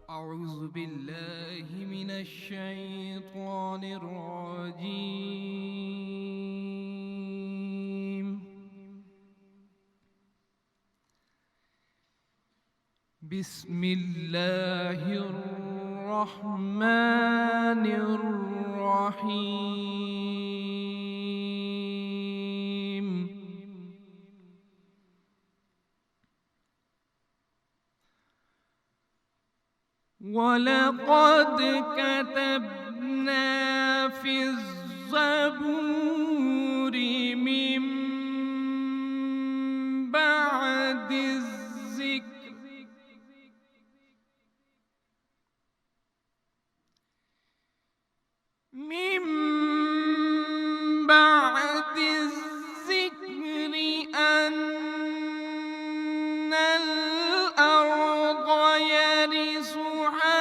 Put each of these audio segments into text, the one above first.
اعوذ باللہ من الشیطان الرجیم بسم اللہ الرحمن الرحیم وَلَقَدْ كَتَبْنَا فِي الزَّبُورِ مِن بَعْدِ الذِّكْرِ أَنَّ الْأَرْضَ يَرِثُهَا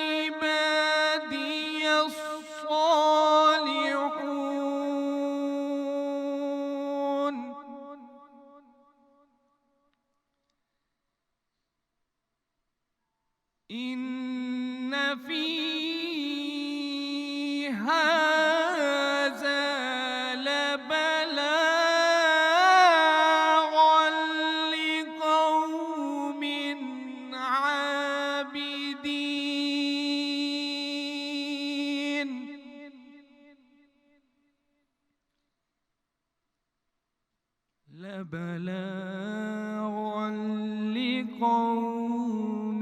عِبَادِيَ الصَّالِحُونَ إِنَّ فِي هَذَا لَبَلَاغًا لِقَوْمٍ عَابِدِينَ لَبَلَاغًا لِقَوْمٍ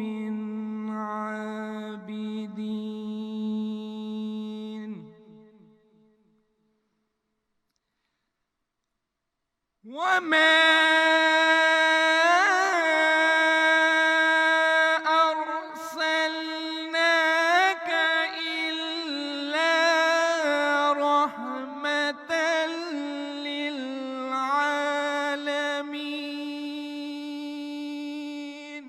عابدين وما أرسلناك إلا رحمة للعالمين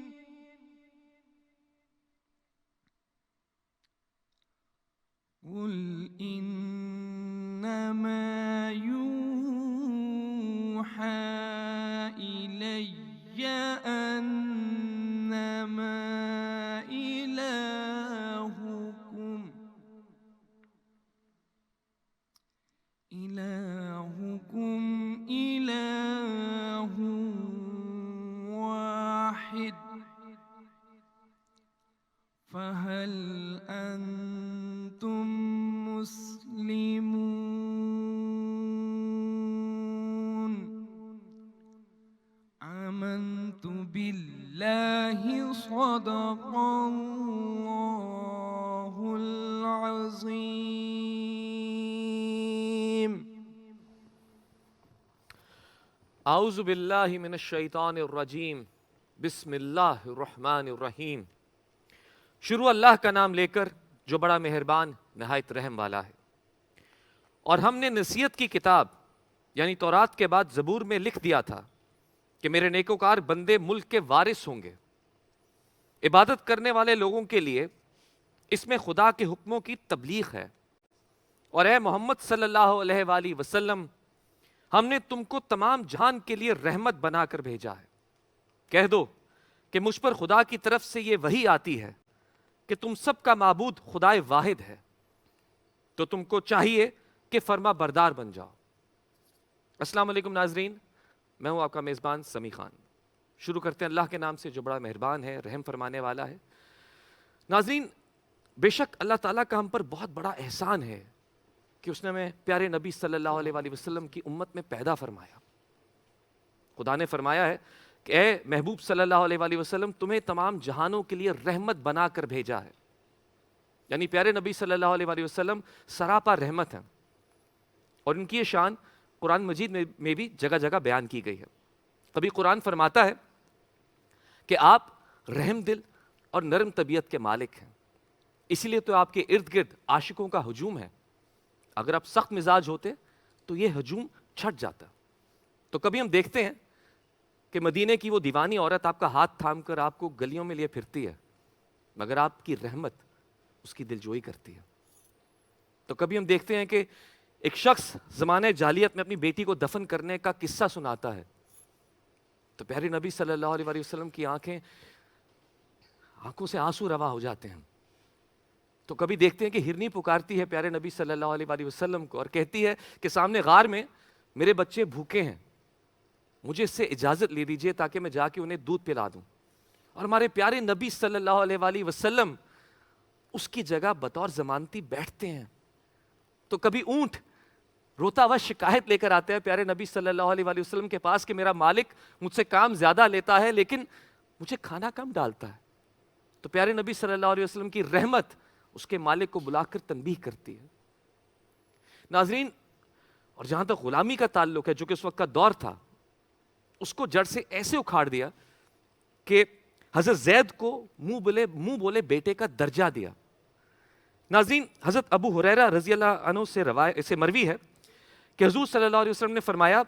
قل إنما يوحى إلي أنما إلهكم إله واحد فهل أنتم مسلمون آمنت بالله صدق الله العظيم اعوذ باللہ من الشیطان الرجیم بسم اللہ الرحمن الرحیم شروع اللہ کا نام لے کر جو بڑا مہربان نہایت رحم والا ہے۔ اور ہم نے نصیحت کی کتاب یعنی تورات کے بعد زبور میں لکھ دیا تھا کہ میرے نیکوکار بندے ملک کے وارث ہوں گے۔ عبادت کرنے والے لوگوں کے لیے اس میں خدا کے حکموں کی تبلیغ ہے۔ اور اے محمد صلی اللہ علیہ وآلہ وسلم، ہم نے تم کو تمام جہان کے لیے رحمت بنا کر بھیجا ہے۔ کہہ دو کہ مجھ پر خدا کی طرف سے یہ وحی آتی ہے کہ تم سب کا معبود خدائے واحد ہے، تو تم کو چاہیے کہ فرما بردار بن جاؤ۔ السلام علیکم ناظرین، میں ہوں آپ کا میزبان سمی خان۔ شروع کرتے ہیں اللہ کے نام سے جو بڑا مہربان ہے، رحم فرمانے والا ہے۔ ناظرین، بے شک اللہ تعالیٰ کا ہم پر بہت بڑا احسان ہے کہ اس نے ہمیں پیارے نبی صلی اللہ علیہ وآلہ وسلم کی امت میں پیدا فرمایا۔ خدا نے فرمایا ہے کہ اے محبوب صلی اللہ علیہ وآلہ وسلم، تمہیں تمام جہانوں کے لیے رحمت بنا کر بھیجا ہے۔ یعنی پیارے نبی صلی اللہ علیہ وآلہ وسلم سراپا رحمت ہیں، اور ان کی یہ شان قرآن مجید میں بھی جگہ جگہ بیان کی گئی ہے۔ کبھی قرآن فرماتا ہے کہ آپ رحم دل اور نرم طبیعت کے مالک ہیں، اسی لیے تو آپ کے ارد گرد عاشقوں کا ہجوم ہے۔ اگر آپ سخت مزاج ہوتے تو یہ ہجوم چھٹ جاتا۔ تو کبھی ہم دیکھتے ہیں کہ مدینے کی وہ دیوانی عورت آپ کا ہاتھ تھام کر آپ کو گلیوں میں لیے پھرتی ہے، مگر آپ کی رحمت اس کی دلجوئی کرتی ہے۔ تو کبھی ہم دیکھتے ہیں کہ ایک شخص زمانہ جاہلیت میں اپنی بیٹی کو دفن کرنے کا قصہ سناتا ہے تو پیارے نبی صلی اللہ علیہ وآلہ وسلم کی آنکھوں سے آنسو روا ہو جاتے ہیں. تو کبھی دیکھتے ہیں کہ ہرنی پکارتی ہے پیارے نبی صلی اللہ علیہ وآلہ وسلم کو اور کہتی ہے کہ سامنے غار میں میرے بچے بھوکے ہیں, مجھے اس سے اجازت لے دیجئے تاکہ میں جا کے انہیں دودھ پلا دوں. اور ہمارے پیارے نبی صلی اللہ علیہ وآلہ وسلم اس کی جگہ بطور ضمانتی بیٹھتے ہیں. تو کبھی اونٹ روتا ہوا شکایت لے کر آتے ہیں پیارے نبی صلی اللہ علیہ وآلہ وسلم کے پاس کہ میرا مالک مجھ سے کام زیادہ لیتا ہے لیکن مجھے کھانا کم ڈالتا ہے. تو پیارے نبی صلی اللہ علیہ وسلم کی رحمت اس کے مالک کو بلا کر تنبیہ کرتی ہے. ناظرین, اور جہاں تک غلامی کا تعلق ہے جو کہ اس وقت کا دور تھا, اس کو جڑ سے ایسے اکھاڑ دیا کہ حضرت زید کو منہ بولے بیٹے کا درجہ دیا. ناظرین, حضرت ابو ہریرہ رضی اللہ عنہ سے مروی ہے کہ حضور صلی اللہ علیہ وسلم نے فرمایا,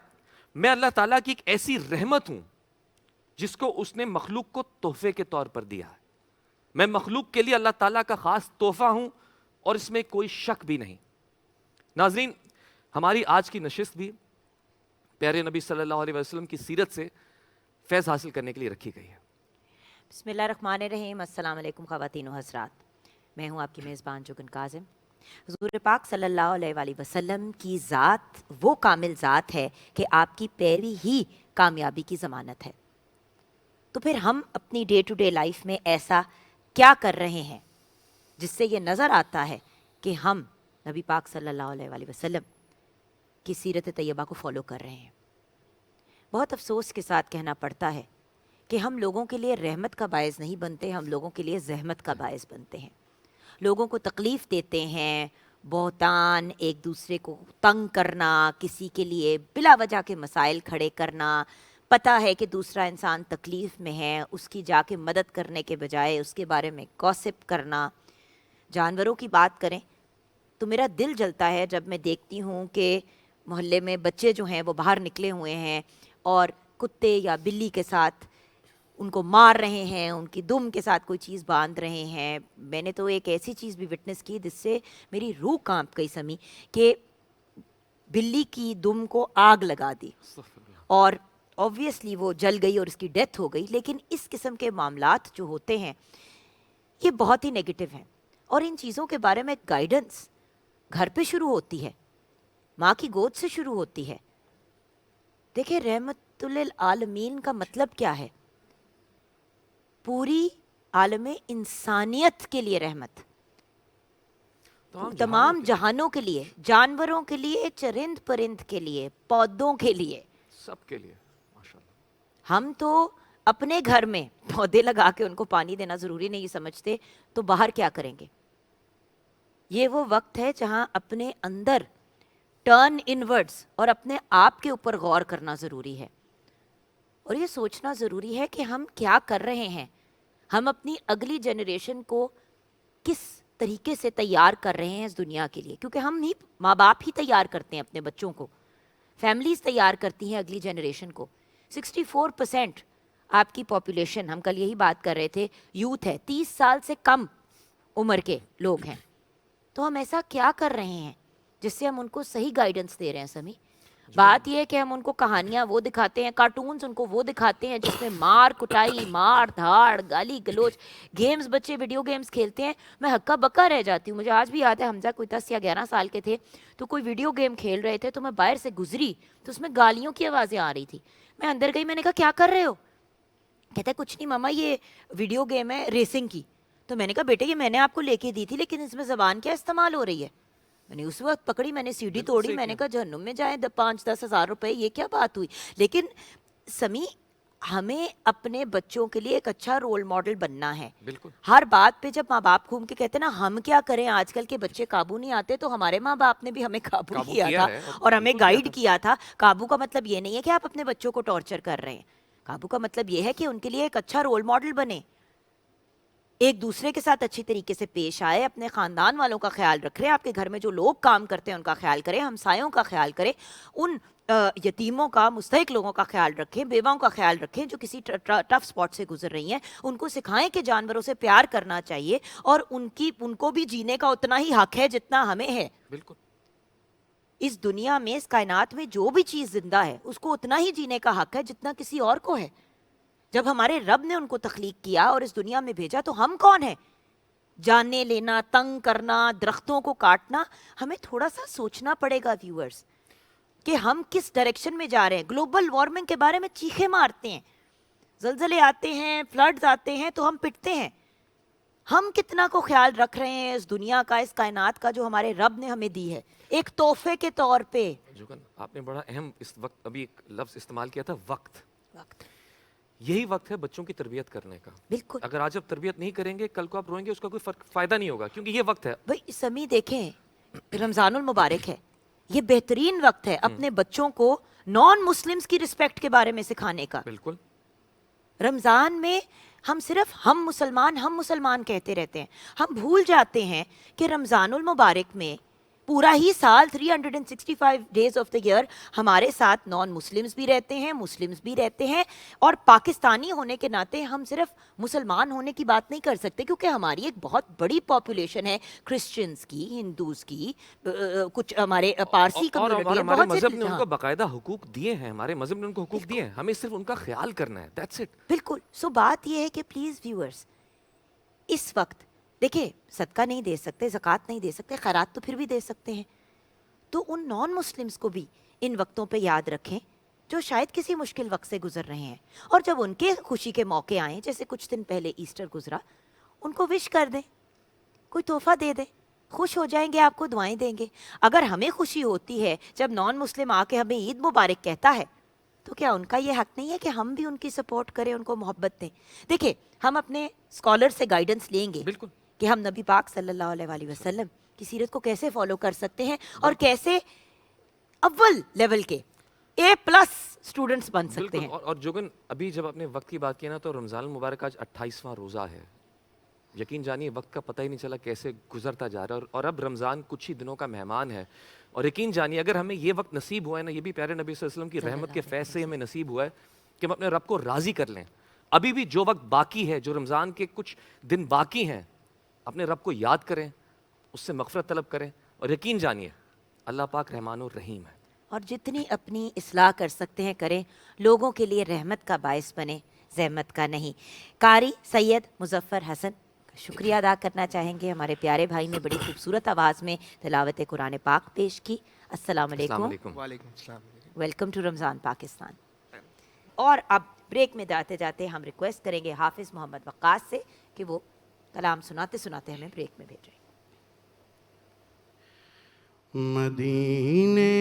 میں اللہ تعالیٰ کی ایک ایسی رحمت ہوں جس کو اس نے مخلوق کو تحفے کے طور پر دیا ہے. میں مخلوق کے لیے اللہ تعالیٰ کا خاص تحفہ ہوں اور اس میں کوئی شک بھی نہیں. ناظرین, ہماری آج کی نشست بھی پیارے نبی صلی اللہ علیہ وسلم کی سیرت سے فیض حاصل کرنے کے لیے رکھی گئی ہے. بسم اللہ الرحمن الرحیم. السلام علیکم خواتین و حضرات, میں ہوں آپ کی میزبان جوگن کاظم. حضور پاک صلی اللہ علیہ وآلہ وسلم کی ذات وہ کامل ذات ہے کہ آپ کی پیروی ہی کامیابی کی ضمانت ہے. تو پھر ہم اپنی ڈے ٹو ڈے لائف میں ایسا کیا کر رہے ہیں جس سے یہ نظر آتا ہے کہ ہم نبی پاک صلی اللہ علیہ وآلہ وسلم کی سیرت طیبہ کو فالو کر رہے ہیں. بہت افسوس کے ساتھ کہنا پڑتا ہے کہ ہم لوگوں کے لیے رحمت کا باعث نہیں بنتے, ہم لوگوں کے لیے زحمت کا باعث بنتے ہیں. لوگوں کو تکلیف دیتے ہیں, بہتان, ایک دوسرے کو تنگ کرنا, کسی کے لیے بلا وجہ کے مسائل کھڑے کرنا. پتہ ہے کہ دوسرا انسان تکلیف میں ہے, اس کی جا کے مدد کرنے کے بجائے اس کے بارے میں گوسپ کرنا. جانوروں کی بات کریں تو میرا دل جلتا ہے جب میں دیکھتی ہوں کہ محلے میں بچے جو ہیں وہ باہر نکلے ہوئے ہیں اور کتے یا بلی کے ساتھ ان کو مار رہے ہیں, ان کی دم کے ساتھ کوئی چیز باندھ رہے ہیں. میں نے تو ایک ایسی چیز بھی وٹنس کی جس سے میری روح کانپ گئی سمی, کہ بلی کی دم کو آگ لگا دی اور اوبویسلی وہ جل گئی اور اس کی ڈیتھ ہو گئی. لیکن اس قسم کے معاملات جو ہوتے ہیں یہ بہت ہی نیگیٹو ہیں, اور ان چیزوں کے بارے میں گائیڈنس گھر پہ شروع ہوتی ہے, ماں کی گود سے شروع ہوتی ہے. دیکھیں, رحمت للعالمین کا مطلب کیا ہے؟ پوری عالم انسانیت کے لیے رحمت, تمام جہانوں کے لیے, جانوروں کے لیے, چرند پرند کے لیے, پودوں کے لیے, سب کے لیے. ماشاءاللہ. ہم تو اپنے گھر میں پودے لگا کے ان کو پانی دینا ضروری نہیں سمجھتے, تو باہر کیا کریں گے؟ یہ وہ وقت ہے جہاں اپنے اندر ٹرن انورڈز اور اپنے آپ کے اوپر غور کرنا ضروری ہے, اور یہ سوچنا ضروری ہے کہ ہم کیا کر رہے ہیں, ہم اپنی اگلی جنریشن کو کس طریقے سے تیار کر رہے ہیں اس دنیا کے لیے. کیونکہ ہم نہیں, ماں باپ ہی تیار کرتے ہیں اپنے بچوں کو, فیملیز تیار کرتی ہیں اگلی جنریشن کو. 64% آپ کی پاپولیشن, ہم کل یہی بات کر رہے تھے, یوتھ ہے, 30 سال سے کم عمر کے لوگ ہیں. تو ہم ایسا کیا کر رہے ہیں جس سے ہم ان کو صحیح گائیڈنس دے رہے ہیں؟ سمی, بات یہ ہے کہ ہم ان کو کہانیاں وہ دکھاتے ہیں, کارٹونز ان کو وہ دکھاتے ہیں جس میں مار کٹائی, مار دھاڑ, گالی گلوچ, گیمز, بچے ویڈیو گیمز کھیلتے ہیں. میں ہکا بکا رہ جاتی ہوں. مجھے آج بھی یاد ہے, حمزہ کوئی 10 یا 11 سال کے تھے, تو کوئی ویڈیو گیم کھیل رہے تھے, تو میں باہر سے گزری تو اس میں گالیوں کی آوازیں آ رہی تھی. میں اندر گئی, میں نے کہا کیا کر رہے ہو؟ کہتے کچھ نہیں ماما, یہ ویڈیو گیم ہے ریسنگ کی. تو میں نے کہا بیٹے یہ میں نے آپ کو لے کے دی تھی, لیکن اس میں زبان کیا استعمال ہو رہی ہے؟ میں نے اس وقت پکڑی, میں نے سی ڈی توڑی, میں نے کہا جہنم میں جائیں 5-10 ہزار روپے, یہ کیا بات ہوئی؟ لیکن سمی, ہمیں اپنے بچوں کے لیے ایک اچھا رول ماڈل بننا ہے. بالکل. ہر بات پہ جب ماں باپ گھوم کے کہتے ہیں نا ہم کیا کریں, آج کل کے بچے قابو نہیں آتے, تو ہمارے ماں باپ نے بھی ہمیں قابو کیا تھا اور ہمیں گائیڈ کیا تھا. قابو کا مطلب یہ نہیں ہے کہ آپ اپنے بچوں کو ٹارچر کر رہے ہیں, قابو کا مطلب یہ ہے کہ ان کے لیے ایک اچھا رول ماڈل بنے. ایک دوسرے کے ساتھ اچھی طریقے سے پیش آئے, اپنے خاندان والوں کا خیال رکھیں, آپ کے گھر میں جو لوگ کام کرتے ہیں ان کا خیال کریں, ہمسایوں کا خیال کریں, ان یتیموں کا, مستحق لوگوں کا خیال رکھیں, بیواؤں کا خیال رکھیں جو کسی ٹف سپاٹ سے گزر رہی ہیں. ان کو سکھائیں کہ جانوروں سے پیار کرنا چاہیے اور ان کو بھی جینے کا اتنا ہی حق ہے جتنا ہمیں ہے. بالکل. اس دنیا میں, اس کائنات میں جو بھی چیز زندہ ہے اس کو اتنا ہی جینے کا حق ہے جتنا کسی اور کو ہے. جب ہمارے رب نے ان کو تخلیق کیا اور اس دنیا میں بھیجا تو ہم کون ہیں جاننے لینا, تنگ کرنا, درختوں کو کاٹنا. ہمیں تھوڑا سا سوچنا پڑے گا ویورز کہ ہم کس ڈائریکشن میں جا رہے ہیں. گلوبل وارمنگ کے بارے میں چیخے مارتے ہیں, زلزلے آتے ہیں, فلڈز آتے ہیں تو ہم پٹتے ہیں. ہم کتنا کو خیال رکھ رہے ہیں اس دنیا کا, اس کائنات کا جو ہمارے رب نے ہمیں دی ہے ایک تحفے کے طور پہ. آپ نے بڑا اہم اس وقت ابھی ایک لفظ استعمال کیا تھا, وقت. وقت یہی وقت ہے بچوں کی تربیت کرنے کا. بالکل. اگر آج آپ تربیت نہیں کریں گے کل کو آپ روئیں گے, اس کا کوئی فائدہ نہیں ہوگا, کیونکہ یہ وقت ہے. بھائی سمی دیکھیں, رمضان المبارک ہے, یہ بہترین وقت ہے اپنے بچوں کو نان مسلمز کی رسپیکٹ کے بارے میں سکھانے کا. بالکل. رمضان میں ہم صرف ہم مسلمان کہتے رہتے ہیں. ہم بھول جاتے ہیں کہ رمضان المبارک میں پورا ہی سال 365 ڈیز آف دا ایئر ہمارے ساتھ نان مسلمز بھی رہتے ہیں, مسلمز بھی رہتے ہیں. اور پاکستانی ہونے کے ناطے ہم صرف مسلمان ہونے کی بات نہیں کر سکتے, کیونکہ ہماری ایک بہت بڑی پاپولیشن ہے کرسچنز کی, ہندوز کی, کچھ ہمارے پارسی کمیونٹی ہے. ہمارے مذہب نے ان کو باقاعدہ حقوق دیے ہیں, ہمارے مذہب نے ان کو حقوق دیے ہیں, ہمیں صرف ان کا خیال کرنا ہے. That's it. بالکل. سو بات یہ ہے کہ پلیز ویورز, اس وقت دیکھیں صدقہ نہیں دے سکتے, زکوٰۃ نہیں دے سکتے, خیرات تو پھر بھی دے سکتے ہیں. تو ان نان مسلمز کو بھی ان وقتوں پہ یاد رکھیں جو شاید کسی مشکل وقت سے گزر رہے ہیں, اور جب ان کے خوشی کے موقع آئیں, جیسے کچھ دن پہلے ایسٹر گزرا, ان کو وش کر دیں, کوئی تحفہ دے دیں, خوش ہو جائیں گے, آپ کو دعائیں دیں گے. اگر ہمیں خوشی ہوتی ہے جب نان مسلم آ کے ہمیں عید مبارک کہتا ہے, تو کیا ان کا یہ حق نہیں ہے کہ ہم بھی ان کی سپورٹ کریں, ان کو محبت دیں؟ دیکھیں ہم اپنے اسکالر سے گائیڈنس لیں گے بالکل کہ ہم نبی پاک صلی اللہ علیہ وآلہ وسلم کی سیرت کو کیسے فالو کر سکتے ہیں اور کیسے اول لیول کے A+ اسٹوڈنٹس بن سکتے ہیں. اور جوگن ابھی جب اپنے وقت کی بات کی نا, تو رمضان المبارک آج 28واں روزہ ہے. یقین جانیے وقت کا پتہ ہی نہیں چلا کیسے گزرتا جا رہا ہے, اور اب رمضان کچھ ہی دنوں کا مہمان ہے. اور یقین جانیے اگر ہمیں یہ وقت نصیب ہوا ہے نا, یہ بھی پیارے نبی صلی اللہ علیہ وسلم کی رحمت کے فیض سے ہمیں نصیب ہوا ہے کہ ہم اپنے رب کو راضی کر لیں. ابھی بھی جو وقت باقی ہے, جو رمضان کے کچھ دن باقی ہیں, اپنے رب کو یاد کریں, اس سے مغفرت طلب کریں, اور یقین جانیے اللہ پاک رحمان الرحیم ہے. اور جتنی اپنی اصلاح کر سکتے ہیں کریں, لوگوں کے لیے رحمت کا باعث بنے, زحمت کا نہیں. قاری سید مظفر حسن کا شکریہ ادا کرنا چاہیں گے. ہمارے پیارے بھائی نے بڑی خوبصورت آواز میں تلاوت قرآن پاک پیش کی. السلام علیکم. وعلیکم السلام. ویلکم ٹو رمضان پاکستان. اور اب بریک میں جاتے جاتے ہم ریکویسٹ کریں گے حافظ محمد وقاص سے کہ وہ کلام سناتے سناتے ہمیں بریک میں بھیجیں. مدینے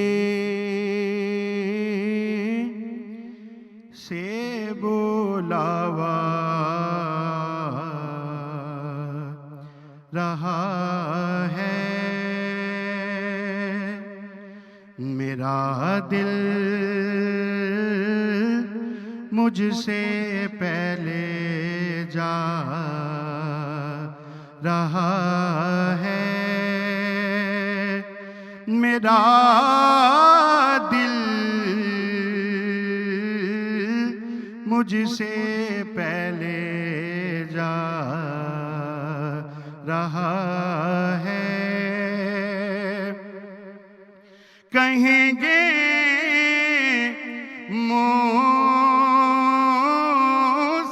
سے بولاوا رہا ہے میرا دل, مجھ سے پہلے جا رہا ہے. میرا دل مجھ سے پہلے جا رہا ہے. کہیں گے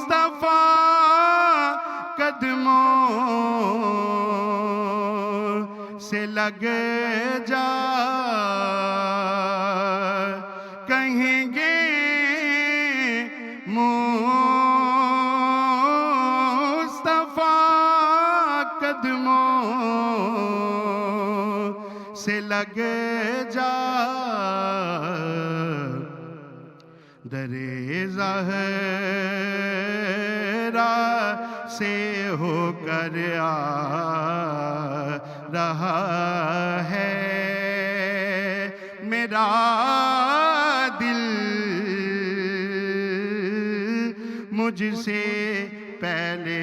مصطفیٰ قدموں سے لگ جا, کہیں گے مصطفیٰ قدموں سے لگ جا. درِ زہرا سے ہو کر آ رہا ہے میرا دل, مجھ سے پہلے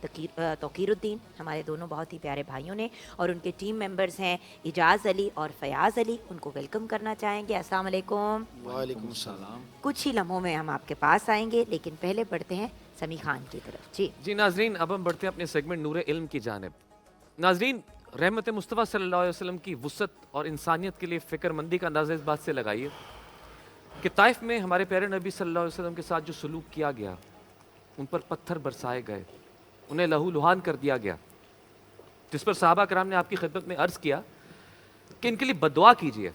توقیر الدین، ہمارے دونوں بہت ہی پیارے بھائیوں نے، اور ان کے ٹیم ممبرز ہیں اجاز علی اور فیاض علی، ان کو ویلکم کرنا چاہیں گے۔ السلام علیکم۔ وعلیکم السلام۔ کچھ ہی لمحوں میں ہم آپ کے پاس آئیں گے، لیکن پہلے بڑھتے ہیں سمیع خان کی طرف۔ جی ناظرین، اب ہم بڑھتے ہیں اپنے سیگمنٹ نور علم کی جانب۔ ناظرین، رحمت مصطفیٰ صلی اللہ علیہ وسلم کی وسعت اور انسانیت کے لیے فکر مندی کا اندازہ اس بات سے لگائیے کہ طائف میں ہمارے پیارے نبی صلی اللہ علیہ وسلم کے ساتھ جو سلوک کیا گیا، ان پر پتھر برسائے گئے، انہیں لہو لہان کر دیا گیا، جس پر صحابہ کرام نے آپ کی خدمت میں عرض کیا کہ ان کے لیے بددعا کیجیے،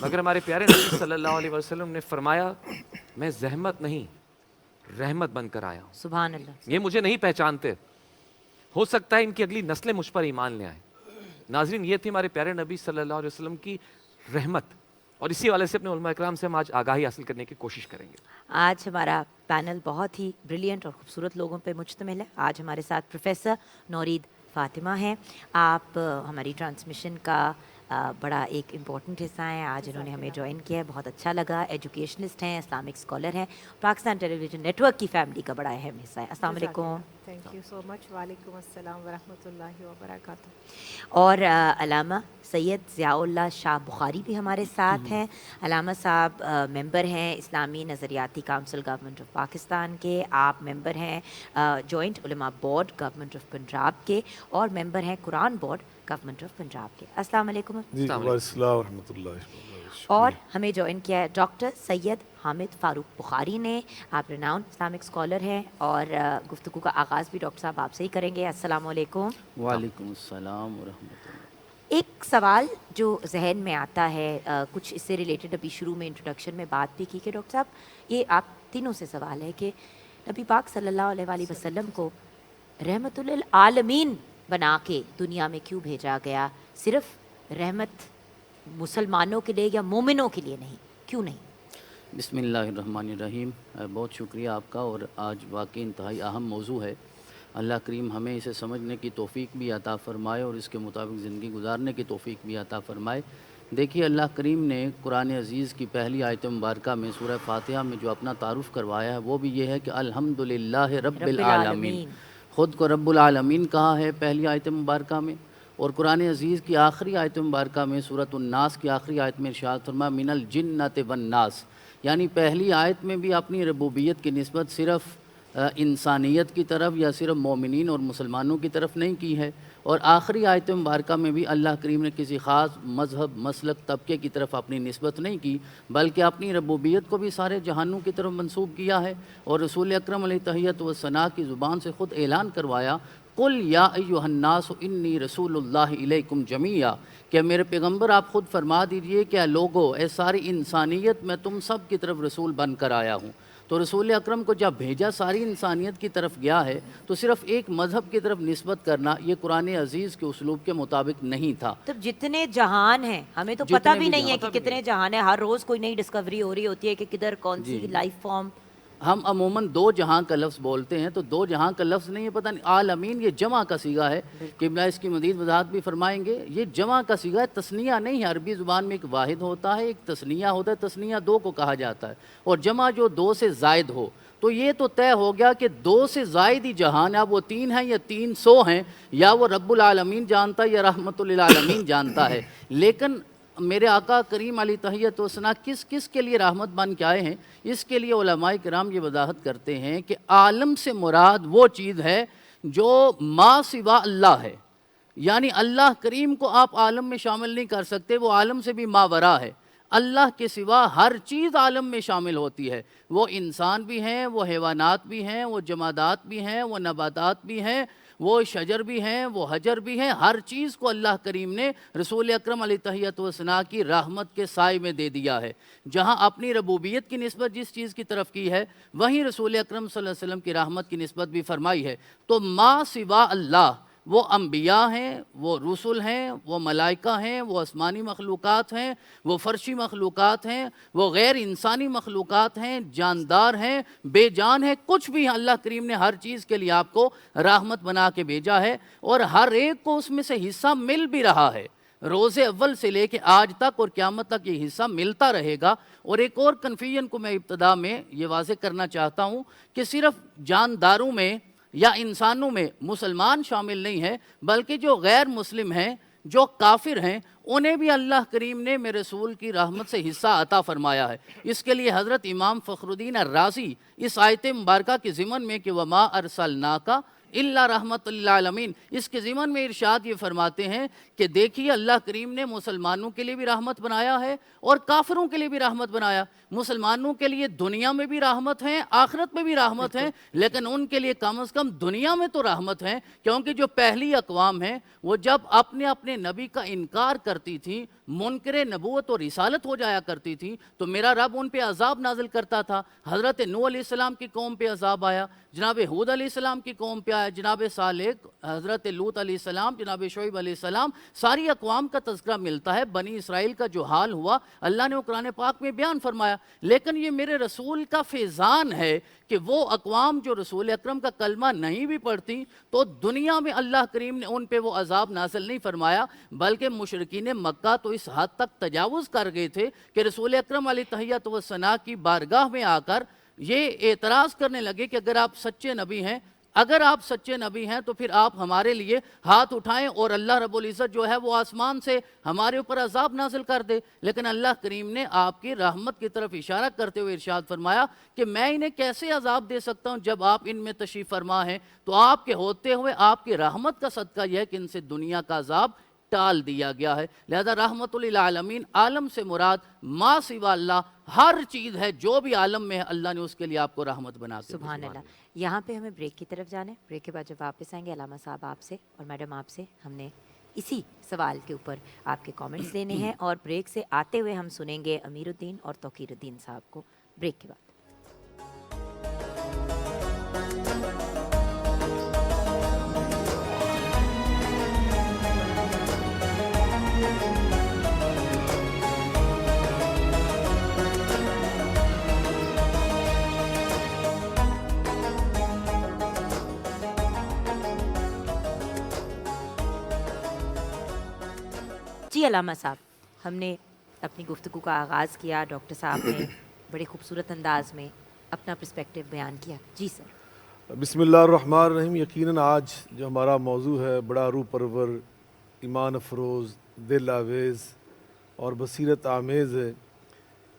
مگر ہمارے پیارے نبی صلی اللہ علیہ وسلم نے فرمایا میں زحمت نہیں رحمت بن کر آیا ہوں، سبحان اللہ۔ یہ مجھے نہیں پہچانتے، ہو سکتا ہے ان کی اگلی نسلیں مجھ پر ایمان لے آئیں۔ ناظرین، یہ تھی ہمارے پیارے نبی صلی اللہ علیہ وسلم کی رحمت، اور اسی والے سے اپنے علماء اکرام سے ہم آج آگاہی حاصل کرنے کی کوشش کریں گے۔ آج ہمارا پینل بہت ہی بریلینٹ اور خوبصورت لوگوں پہ مشتمل ہے۔ آج ہمارے ساتھ پروفیسر نورید فاطمہ ہیں۔ آپ ہماری ٹرانسمیشن کا بڑا ایک امپورٹنٹ حصہ ہیں، آج انہوں نے ہمیں جوائن کیا ہے، بہت اچھا لگا۔ ایجوکیشنسٹ ہیں، اسلامک اسکالر ہیں، پاکستان ٹیلی ویژن نیٹ ورک کی فیملی کا بڑا اہم حصہ ہے۔ السلام علیکم۔ تھینک یو سو مچ۔ وعلیکم السلام ورحمۃ اللہ وبرکاتہ۔ اور علامہ سید ضیاء اللہ شاہ بخاری بھی ہمارے ساتھ ہیں۔ علامہ صاحب ممبر ہیں اسلامی نظریاتی کونسل گورنمنٹ آف پاکستان کے، آپ ممبر ہیں جوائنٹ علماء بورڈ گورنمنٹ آف پنجاب کے، اور ممبر ہیں قرآن بورڈ گورنمنٹ آف پنجاب کے۔ السلام علیکم۔ جی السلام ورحمۃ اللہ۔ اور ہمیں جوائن کیا ہے ڈاکٹر سید حامد فاروق بخاری نے، آپ ریناؤن اسلامک اسکالر ہیں، اور گفتگو کا آغاز بھی ڈاکٹر صاحب آپ سے ہی کریں گے۔ السلام علیکم۔ وعلیکم السلام ورحمۃ اللہ۔ ایک سوال جو ذہن میں آتا ہے، کچھ اس سے ریلیٹڈ ابھی شروع میں انٹروڈکشن میں بات بھی کی کہ ڈاکٹر صاحب یہ آپ تینوں سے سوال ہے کہ نبی پاک صلی اللہ علیہ وآلہ وسلم کو رحمت للعالمین بنا کے دنیا میں کیوں بھیجا گیا؟ صرف رحمت مسلمانوں کے لیے یا مومنوں کے لیے نہیں، کیوں نہیں؟ بسم اللہ الرحمن الرحیم۔ بہت شکریہ آپ کا، اور آج واقعی انتہائی اہم موضوع ہے۔ اللہ کریم ہمیں اسے سمجھنے کی توفیق بھی عطا فرمائے اور اس کے مطابق زندگی گزارنے کی توفیق بھی عطا فرمائے۔ دیکھیے، اللہ کریم نے قرآن عزیز کی پہلی آیت مبارکہ میں سورہ فاتحہ میں جو اپنا تعارف کروایا ہے وہ بھی یہ ہے کہ الحمدللہ رب العالمین۔ خود کو رب العالمین کہا ہے پہلی آیت مبارکہ میں، اور قرآن عزیز کی آخری آیت مبارکہ میں سورۃ الناس کی آخری آیت میں ارشاد فرمایا من الجنۃ والناس، یعنی پہلی آیت میں بھی اپنی ربوبیت کی نسبت صرف انسانیت کی طرف یا صرف مومنین اور مسلمانوں کی طرف نہیں کی ہے، اور آخری آیت مبارکہ میں بھی اللہ کریم نے کسی خاص مذہب، مسلک، طبقے کی طرف اپنی نسبت نہیں کی، بلکہ اپنی ربوبیت کو بھی سارے جہانوں کی طرف منسوب کیا ہے، اور رسول اکرم علیہ تحیت و ثنا کی زبان سے خود اعلان کروایا قل یا ایھا الناس انی رسول اللہ الیکم جمیعا، کہ میرے پیغمبر آپ خود فرما دیجئے کہ اے لوگو، اے ساری انسانیت، میں تم سب کی طرف رسول بن کر آیا ہوں۔ تو رسول اکرم کو جب بھیجا ساری انسانیت کی طرف گیا ہے، تو صرف ایک مذہب کی طرف نسبت کرنا یہ قرآن عزیز کے اسلوب کے مطابق نہیں تھا۔ تو جتنے جہان ہیں ہمیں تو پتہ بھی نہیں ہے کہ کتنے جہان ہیں، ہر روز کوئی نئی ڈسکوری ہو رہی ہوتی ہے کہ کدھر کون سی لائف فارم۔ ہم عموماً دو جہاں کا لفظ بولتے ہیں، تو دو جہاں کا لفظ نہیں ہے، پتہ نہیں عالمین یہ جمع کا صیغہ ہے، قبلہ اس کی مزید وضاحت بھی فرمائیں گے۔ یہ جمع کا صیغہ ہے، تثنیہ نہیں ہے۔ عربی زبان میں ایک واحد ہوتا ہے، ایک تثنیہ ہوتا ہے، تثنیہ دو کو کہا جاتا ہے، اور جمع جو دو سے زائد ہو۔ تو یہ تو طے ہو گیا کہ دو سے زائد ہی جہان ہے، اب وہ 3 ہیں یا 300 ہیں، یا وہ رب العالمین جانتا ہے یا رحمت للعالمین جانتا ہے۔ لیکن میرے آقا کریم علی تحیت و ثنا کس کس کے لیے رحمت بن کے آئے ہیں، اس کے لیے علماء کرام یہ وضاحت کرتے ہیں کہ عالم سے مراد وہ چیز ہے جو ما سوا اللہ ہے، یعنی اللہ کریم کو آپ عالم میں شامل نہیں کر سکتے، وہ عالم سے بھی ماورا ہے۔ اللہ کے سوا ہر چیز عالم میں شامل ہوتی ہے، وہ انسان بھی ہیں، وہ حیوانات بھی ہیں، وہ جمادات بھی ہیں، وہ نباتات بھی ہیں، وہ شجر بھی ہیں، وہ حجر بھی ہیں، ہر چیز کو اللہ کریم نے رسول اکرم علیہ تحیت و ثنا کی رحمت کے سائے میں دے دیا ہے۔ جہاں اپنی ربوبیت کی نسبت جس چیز کی طرف کی ہے، وہیں رسول اکرم صلی اللہ علیہ وسلم کی رحمت کی نسبت بھی فرمائی ہے۔ تو ما سوا اللہ، وہ انبیاء ہیں، وہ رسل ہیں، وہ ملائکہ ہیں، وہ آسمانی مخلوقات ہیں، وہ فرشی مخلوقات ہیں، وہ غیر انسانی مخلوقات ہیں، جاندار ہیں، بے جان ہیں، کچھ بھی اللہ کریم نے ہر چیز کے لیے آپ کو رحمت بنا کے بھیجا ہے، اور ہر ایک کو اس میں سے حصہ مل بھی رہا ہے۔ روز اول سے لے کے آج تک اور قیامت تک یہ حصہ ملتا رہے گا۔ اور ایک اور کنفیوژن کو میں ابتدا میں یہ واضح کرنا چاہتا ہوں کہ صرف جانداروں میں یا انسانوں میں مسلمان شامل نہیں ہیں بلکہ جو غیر مسلم ہیں، جو کافر ہیں، انہیں بھی اللہ کریم نے میرے رسول کی رحمت سے حصہ عطا فرمایا ہے۔ اس کے لیے حضرت امام فخر الدین الرازی اس آیت مبارکہ کے ضمن میں کہ وَمَا أَرْسَلْنَاكَ إِلَّا رَحْمَةً لِلْعَالَمِينَ، اس کے ضمن میں ارشاد یہ فرماتے ہیں کہ دیکھیے اللہ کریم نے مسلمانوں کے لیے بھی رحمت بنایا ہے اور کافروں کے لیے بھی رحمت بنایا۔ مسلمانوں کے لیے دنیا میں بھی رحمت ہیں، آخرت میں بھی رحمت ہیں، لیکن ان کے لیے کم از کم دنیا میں تو رحمت ہیں، کیونکہ جو پہلی اقوام ہیں وہ جب اپنے نبی کا انکار کرتی تھیں، منکر نبوت اور رسالت ہو جایا کرتی تھیں، تو میرا رب ان پہ عذاب نازل کرتا تھا۔ حضرت نوح علیہ السلام کی قوم پہ عذاب آیا، جناب ہود علیہ السلام کی قوم پہ آیا، جناب صالح، حضرت لوط علیہ السلام، جناب شعیب علیہ السلام، ساری اقوام کا تذکرہ ملتا ہے۔ بنی اسرائیل کا جو حال ہوا اللہ نے وہ قرآن پاک میں بیان فرمایا، لیکن یہ میرے رسول کا فیضان ہے کہ وہ اقوام جو رسول اکرم کا کلمہ نہیں بھی پڑھتی تو دنیا میں اللہ کریم نے ان پہ وہ عذاب نازل نہیں فرمایا، بلکہ مشرکین مکہ تو اس حد تک تجاوز کر گئے تھے کہ رسول اکرم علیہ تحیۃ و ثنا کی بارگاہ میں آ کر یہ اعتراض کرنے لگے کہ اگر آپ سچے نبی ہیں تو پھر آپ ہمارے لیے ہاتھ اٹھائیں اور اللہ رب العزت جو ہے وہ آسمان سے ہمارے اوپر عذاب نازل کر دے۔ لیکن اللہ کریم نے آپ کی رحمت کی طرف اشارہ کرتے ہوئے ارشاد فرمایا کہ میں انہیں کیسے عذاب دے سکتا ہوں جب آپ ان میں تشریف فرما ہیں، تو آپ کے ہوتے ہوئے آپ کی رحمت کا صدقہ یہ ہے کہ ان سے دنیا کا عذاب ٹال دیا گیا ہے۔ لہذا رحمت للعالمین، عالم سے مراد ما سوا اللہ، ہر چیز ہے جو بھی عالم میں ہے اللہ نے اس کے لیے آپ کو رحمت بنا کے دی۔ سبحان اللہ۔ یہاں پہ ہمیں بریک کی طرف جانا ہے، بریک کے بعد جب واپس آئیں گے علامہ صاحب آپ سے اور میڈم آپ سے ہم نے اسی سوال کے اوپر آپ کے کامنٹس لینے ہیں، اور بریک سے آتے ہوئے ہم سنیں گے امیر الدین اور توقیر الدین صاحب کو بریک کے بعد۔ جی علامہ صاحب، ہم نے اپنی گفتگو کا آغاز کیا، ڈاکٹر صاحب نے بڑے خوبصورت انداز میں اپنا پرسپیکٹو بیان کیا۔ جی سر۔ بسم اللہ الرحمن الرحیم۔ یقیناً آج جو ہمارا موضوع ہے بڑا روح پرور، ایمان افروز، دل آویز اور بصیرت آمیز ہے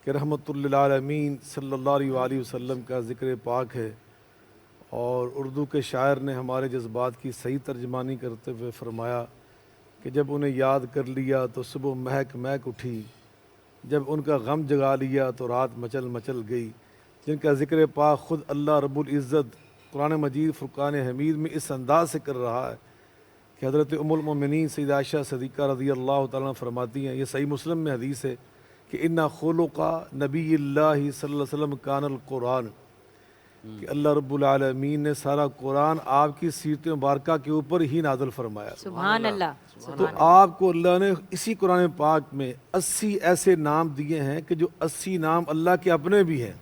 کہ رحمت للعالمین صلی اللہ علیہ وآلہ وسلم کا ذکر پاک ہے، اور اردو کے شاعر نے ہمارے جذبات کی صحیح ترجمانی کرتے ہوئے فرمایا کہ جب انہیں یاد کر لیا تو صبح مہک مہک اٹھی، جب ان کا غم جگا لیا تو رات مچل مچل گئی، جن کا ذکر پاک خود اللہ رب العزت قرآن مجید فرقان حمید میں اس انداز سے کر رہا ہے کہ حضرت ام المؤمنین سیدہ عائشہ صدیقہ رضی اللہ تعالیٰ عنہ فرماتی ہیں، یہ صحیح مسلم میں حدیث ہے کہ اِنَّ خُلُقَ نبی اللہ صلی اللہ علیہ وسلم کان القرآن، کہ اللہ رب العالمین نے سارا قرآن آپ کی سیرت مبارکہ کے اوپر ہی نازل فرمایا۔ سبحان اللہ۔ تو آپ کو اللہ نے اسی قرآن پاک میں 80 ایسے نام دیے ہیں کہ جو 80 نام اللہ کے اپنے بھی ہیں،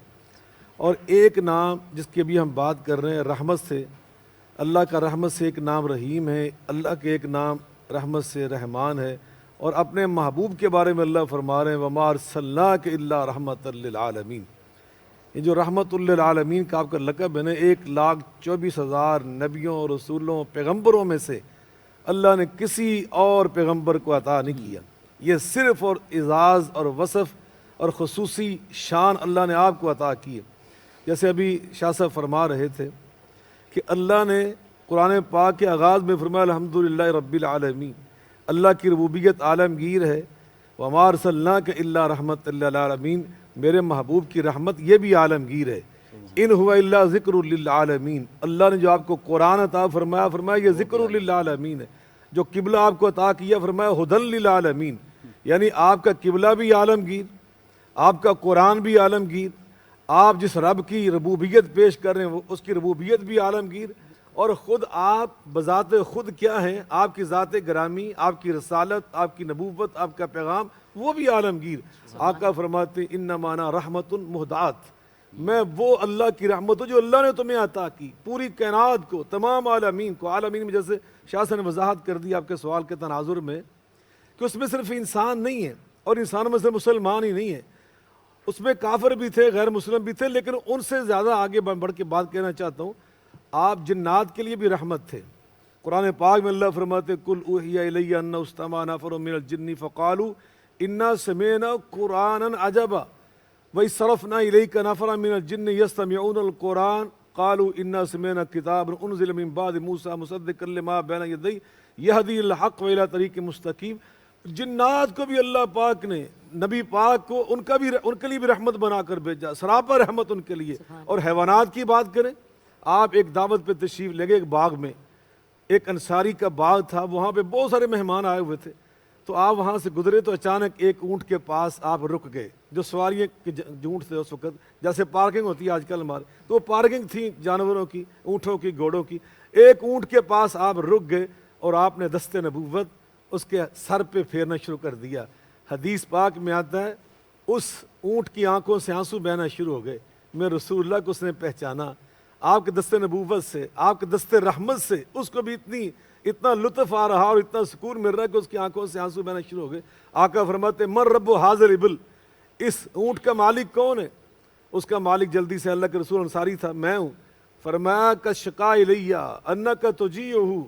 اور ایک نام جس کی بھی ہم بات کر رہے ہیں رحمت سے، اللہ کا رحمت سے ایک نام رحیم ہے، اللہ کے ایک نام رحمت سے رحمان ہے، اور اپنے محبوب کے بارے میں اللہ فرما رہے ہیں وَمَا أَرْسَلْنَاكَ إِلَّا رَحْمَةً لِلْعَالَمِينَ۔ یہ جو رحمت للعالمین کا آپ کا لقب ہے نا، 1,24,000 نبیوں اور رسولوں پیغمبروں میں سے اللہ نے کسی اور پیغمبر کو عطا نہیں کیا، یہ صرف اور اعزاز اور وصف اور خصوصی شان اللہ نے آپ کو عطا کی ہے۔ جیسے ابھی شاہ صاحب فرما رہے تھے کہ اللہ نے قرآن پاک کے آغاز میں فرمایا الحمدللہ رب العالمین، اللہ کی ربوبیت عالمگیر ہے، وَمَا أَرْسَلْنَاكَ إِلَّا رَحْمَةً لِلْعَالَمِينَ، میرے محبوب کی رحمت یہ بھی عالمگیر ہے، ان ہوا الا ذکر للعالمین، اللہ نے جو آپ کو قرآن عطا فرمایا یہ ذکر للعالمین ہے، جو قبلہ آپ کو عطا کیا فرمایا ہدن للعالمین، یعنی آپ کا قبلہ بھی عالمگیر، آپ کا قرآن بھی عالمگیر، آپ جس رب کی ربوبیت پیش کر رہے ہیں اس کی ربوبیت بھی عالمگیر، اور خود آپ بذات خود کیا ہیں، آپ کی ذات گرامی، آپ کی رسالت، آپ کی نبوت، آپ کا پیغام وہ بھی عالمگیر۔ آقا فرماتے ہیں انما انا رحمت مہدات، میں وہ اللہ کی رحمت ہوں جو اللہ نے تمہیں عطا کی، پوری کائنات کو، تمام عالمین کو۔ عالمین میں جیسے شاہ صاحب نے وضاحت کر دی آپ کے سوال کے تناظر میں کہ اس میں صرف انسان نہیں ہے، اور انسانوں میں صرف مسلمان ہی نہیں ہے، اس میں کافر بھی تھے، غیر مسلم بھی تھے، لیکن ان سے زیادہ آگے بڑھ کے بات کہنا چاہتا ہوں، آپ جنات کے لیے بھی رحمت تھے۔ قرآن پاک میں اللہ فرماتے کل اوحی الی انہ استمع نفر من الجن فقالوا انا سمعنا قرآنا عجبا وإذ صرفنا إليك نفرا من الجن يستمعون القرآن قالوا انا سمعنا کتابا انزل من بعد موسیٰ مصدقا لما بین یدیہ یہدی الحق وإلی طریق مستقیم۔ جنات کو بھی اللہ پاک نے نبی پاک کو ان کے لیے بھی رحمت بنا کر بھیجا، سراپا رحمت ان کے لیے۔ اور حیوانات کی بات کریں، آپ ایک دعوت پہ تشریف لے گئے، ایک باغ میں، ایک انصاری کا باغ تھا، وہاں پہ بہت سارے مہمان آئے ہوئے تھے، تو آپ وہاں سے گزرے تو اچانک ایک اونٹ کے پاس آپ رک گئے، جو سواریاں کے اونٹ تھے اس وقت، جیسے پارکنگ ہوتی ہے آج کل ہمارے، تو وہ پارکنگ تھی جانوروں کی، اونٹوں کی، گھوڑوں کی۔ ایک اونٹ کے پاس آپ رک گئے اور آپ نے دست نبوت اس کے سر پہ پھیرنا شروع کر دیا۔ حدیث پاک میں آتا ہے اس اونٹ کی آنکھوں سے آنسو بہنا شروع ہو گئے، میں رسول اللہ کو اس نے پہچانا، آپ کے دست نبوت سے، آپ کے دست رحمت سے اس کو بھی اتنا لطف آ رہا اور اتنا سکون مل رہا ہے کہ اس کی آنکھوں سے آنسو بہنا شروع ہو گئے۔ آقا فرماتے من رب حاضر ابل، اس اونٹ کا مالک کون ہے؟ اس کا مالک جلدی سے اللہ کے رسول انصاری تھا، میں ہوں۔ فرمایا کا شکا الیہ انک تجیعہ،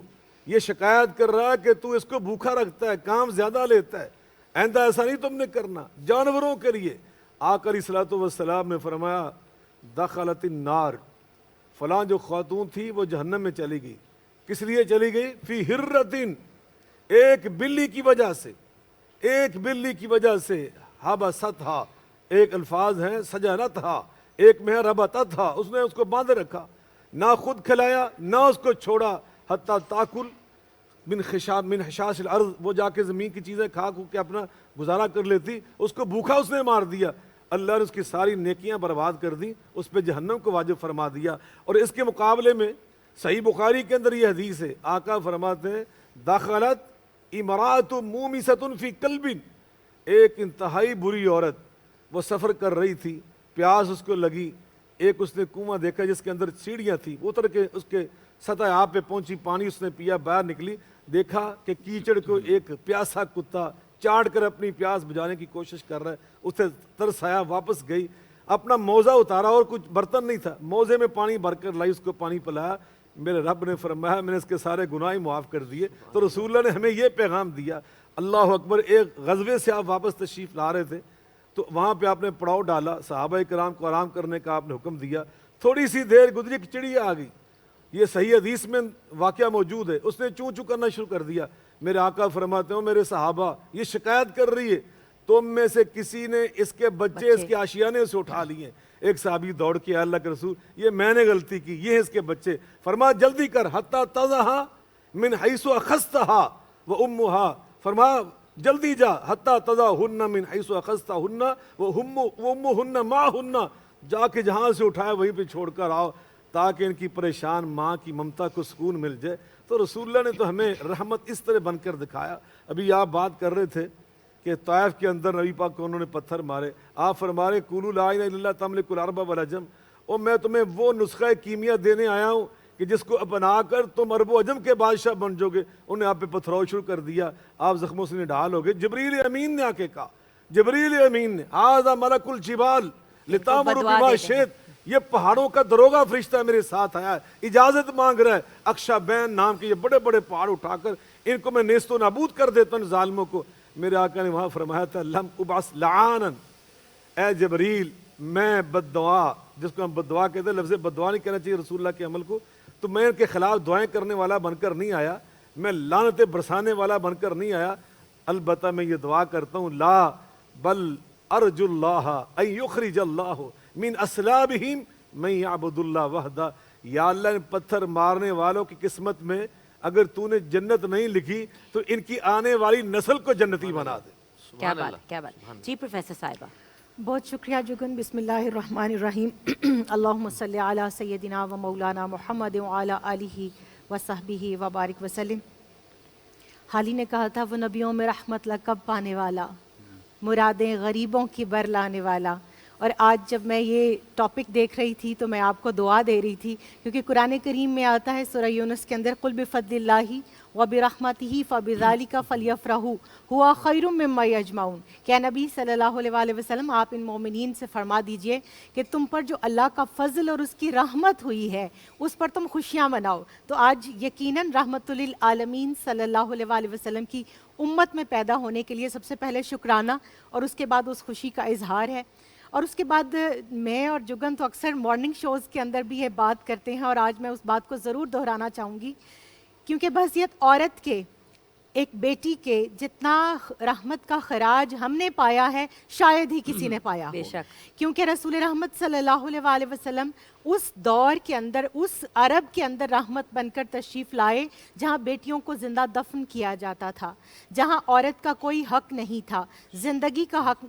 یہ شکایت کر رہا ہے کہ تو اس کو بھوکا رکھتا ہے، کام زیادہ لیتا ہے، آئندہ ایسا نہیں تم نے کرنا جانوروں کے لیے۔ آقا علیہ الصلوۃ والسلام نے فرمایا دخلت النار، فلاں جو خاتون تھی وہ جہنم میں چلی گئی۔ کس لیے چلی گئی؟ فی ہرتن، ایک بلی کی وجہ سے، ایک بلی کی وجہ سے، حبستھا، ایک الفاظ ہیں سجنتھا، ایک میں ہے ربطتھا، اس نے اس کو باندھ رکھا، نہ خود کھلایا نہ اس کو چھوڑا، حتیٰ تاکل من حشاش الارض، وہ جا کے زمین کی چیزیں کھا کے اپنا گزارا کر لیتی، اس کو بھوکا اس نے مار دیا، اللہ نے اس کی ساری نیکیاں برباد کر دی، اس پہ جہنم کو واجب فرما دیا۔ اور اس کے مقابلے میں صحیح بخاری کے اندر یہ حدیث ہے، آقا فرماتے ہیں دخلت امرأۃ مومست فی کلب، ایک انتہائی بری عورت، وہ سفر کر رہی تھی، پیاس اس کو لگی، ایک اس نے کنواں دیکھا جس کے اندر سیڑھیاں تھیں، اتر کے اس کے سطح آپ پہ پہنچی، پانی اس نے پیا، باہر نکلی، دیکھا کہ کیچڑ کو ایک پیاسا کتا چاٹ کر اپنی پیاس بجھانے کی کوشش کر رہا ہے، اسے ترس آیا، واپس گئی، اپنا موزہ اتارا اور کچھ برتن نہیں تھا، موزے میں پانی بھر کر لائی، اس کو پانی پلایا، میرے رب نے فرمایا میں نے اس کے سارے گناہ معاف کر دیے۔ تو رسول اللہ نے ہمیں یہ پیغام دیا، اللہ اکبر۔ ایک غزوے سے آپ واپس تشریف لا رہے تھے تو وہاں پہ آپ نے پڑاؤ ڈالا، صحابہ کرام کو آرام کرنے کا آپ نے حکم دیا، تھوڑی سی دیر گزری ایک چڑیا آ گئی، یہ صحیح حدیث میں واقعہ موجود ہے، اس نے چوں چوں کرنا شروع کر دیا۔ میرے آقا فرماتے ہو میرے صحابہ یہ شکایت کر رہی ہے، تم میں سے کسی نے اس کے بچے اس کے آشیانے سے اٹھا لیے۔ ایک صحابی دوڑ کے اللہ کے رسول یہ میں نے غلطی کی، یہ ہے اس کے بچے۔ فرمایا جلدی کر، حتی تضعها من حیث اخذتها وامها، فرمایا جلدی جا، حتی تضعهن من حیث اخذتهن وامهن معهن، جا کے جہاں سے اٹھایا وہیں پہ چھوڑ کر آؤ تاکہ ان کی پریشان ماں کی ممتا کو سکون مل جائے۔ تو رسول اللہ نے تو ہمیں رحمت اس طرح بن کر دکھایا۔ ابھی آپ بات کر رہے تھے کہ طائف کے اندر نبی پاک کو انہوں نے پتھر مارے، آپ فرما رہے قولوا لا الہ الا اللہ تملک الارض والعجم، اور میں تمہیں وہ نسخہ کیمیا دینے آیا ہوں کہ جس کو اپنا کر تم عرب و عجم کے بادشاہ بن جاؤ گے۔ انہوں نے آپ پہ پتھراؤ شروع کر دیا، آپ زخموں سے نڈال ہو گئے۔ جبریل امین نے آ کے کہا، جبریل امین نے ھذا ملک الجبال لتامر بما شئت، یہ پہاڑوں کا دروگا فرشتہ میرے ساتھ آیا ہے، اجازت مانگ رہا ہے، اکشابین نام کے یہ بڑے بڑے پہاڑ اٹھا کر ان کو میں نیست و نابود کر دیتا ہوں ظالموں کو۔ میرے آقا نے وہاں فرمایا تھا لم ابعث لعانا، اے جبریل میں بد دعا، جس کو ہم بد دعا کہتے ہیں، لفظ بد دعا نہیں کہنا چاہیے رسول اللہ کے عمل کو، تو میں ان کے خلاف دعائیں کرنے والا بن کر نہیں آیا، میں لعنتیں برسانے والا بن کر نہیں آیا، البتہ میں یہ دعا کرتا ہوں لا بل ارجو اللہ ان یخرج اللہ من اصلابہم من یعبد اللہ وحدہ، یا اللہ ان پتھر مارنے والوں کی قسمت میں اگر تو نے جنت نہیں لکھی تو ان کی آنے والی نسل کو جنتی بنا دے۔ کیا بات ہے، کیا بات ہے۔ جی پروفیسر صاحبہ۔ بہت شکریہ جگن۔ بسم اللہ الرحمن الرحیم، اللہم صلی علی سیدنا و مولانا محمد وعلی آلہ وصحبہ وبارک وسلم۔ حالی نے کہا تھا وہ نبیوں میں رحمت لقب پانے والا، مرادیں غریبوں کی بر لانے والا، اور آج جب میں یہ ٹاپک دیکھ رہی تھی تو میں آپ کو دعا دے رہی تھی، کیونکہ قرآن کریم میں آتا ہے سورہ یونس کے اندر قل بفضل اللہ وبرحمتہ فبذالک فلیفرحوا ہوا خیر مما یجمعون، کہ اے نبی صلی اللہ علیہ وآلہ وسلم آپ ان مومنین سے فرما دیجئے کہ تم پر جو اللہ کا فضل اور اس کی رحمت ہوئی ہے اس پر تم خوشیاں مناؤ۔ تو آج یقیناً رحمت للعالمین صلی اللہ علیہ وآلہ وسلم کی امت میں پیدا ہونے کے لیے سب سے پہلے شکرانہ اور اس کے بعد اس خوشی کا اظہار ہے۔ اور اس کے بعد میں اور جگن تو اکثر مارننگ شوز کے اندر بھی یہ بات کرتے ہیں، اور آج میں اس بات کو ضرور دہرانا چاہوں گی، کیونکہ بحیثیت عورت کے، ایک بیٹی کے، جتنا رحمت کا خراج ہم نے پایا ہے شاید ہی کسی نے پایا ہو۔ بے شک، کیونکہ رسول رحمت صلی اللہ علیہ وآلہ وسلم اس دور کے اندر، اس عرب کے اندر رحمت بن کر تشریف لائے جہاں بیٹیوں کو زندہ دفن کیا جاتا تھا، جہاں عورت کا کوئی حق نہیں تھا، زندگی کا حق،